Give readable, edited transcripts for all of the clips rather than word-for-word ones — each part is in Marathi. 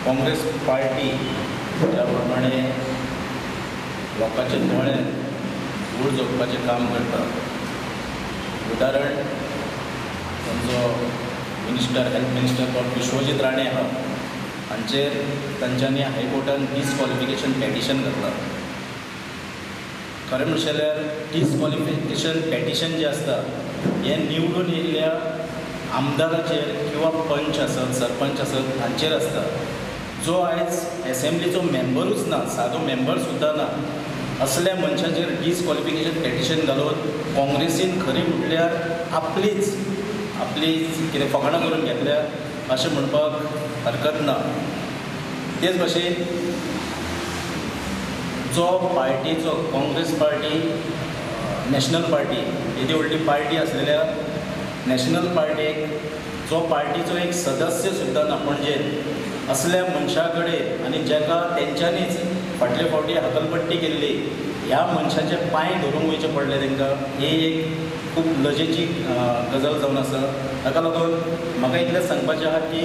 काँग्रेस पार्टी ज्या प्रमाणे लोकांचे दोळे धूळ झोपपाचें काम करता, उदाहरण तांचो हेल्थ मिनिस्टर विश्वजीत राणे आहा, हांचेर तांच्यांनी हायकोर्टान डिस्क्वॉलिफिकेशन पेटिशन घातलां. खरें म्हणशें जाल्यार डिस्क्वॉलिफिकेशन पेटिशन जें आसता हें निवडून येयल्ल्या आमदाराचेर किंवा पंच आसत, सरपंच आसत हांचेर आसता, जो आयज एसेंब्लीचो मेंबरूच ना, सादो मेंबर सुद्दां ना. असल्या मनशाचेर डिस्क्वॉलिफिकेशन पेटिशन घालून काँग्रेसीन खरी म्हटल्यार आपली कितें फकाणां करून घेतल्या अशें म्हणपाक हरकत ना. तेच भशेन जो पार्टीचो काँग्रेस पार्टी नॅशनल पार्टी येदी व्हडली पार्टी आसलेल्या नॅशनल पार्टीक जो पार्टीचो एक सदस्य सुद्दां ना पणजे, असल्या मनशा कडेन आनी जाका तेंच्यांनीच फाटले फावटी हकलपट्टी केल्ली ह्या मनशाचे पांय धरून वयचें पडलें तांकां, ही एक खूब लजेची गजाल जावन आसा. ताका लागून म्हाका इतलें सांगपाचें आसा की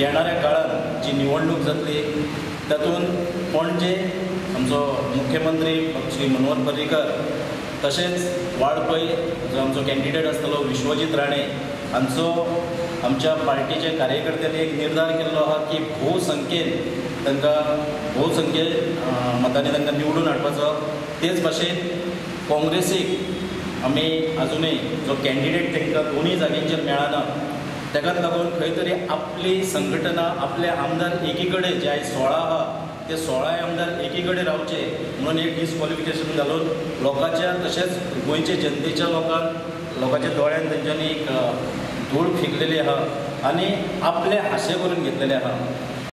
येणाऱ्या काळांत जी निवडणूक जातली तातूंत पणजे आमचो मुख्यमंत्री श्री मनोहर पर्रीकर तशेंच वाळपय जो आमचो कॅन्डिडेट आसतलो विश्वजीत राणे हांचो आमच्या पार्टीचे कार्यकर्त्यांनी एक निर्धार केल्लो आहा की भोवसंख्येन मतांनी तांकां निवडून हाडपाचो. तेच भाशेन काँग्रेसीक आमी आजुनूय जो कॅन्डिडेट तांकां दोनूय जाग्यांचेर मेळना, ताकाच लागून खंय तरी आपली संघटना आपले आमदार एकी कडेन जे आयज 16 आहा ते 16 आमदार एकी कडेन रावचे म्हणून एक डिस्क्वॉलिफिकेशन घालून लोकांच्या तशेंच गोंयचे जनतेच्या लोकांच्या दोळ्यान तेंच्यांनी एक धूळ फिकलेली आहा आनी आपले हाशे करून घेतलेले आहा.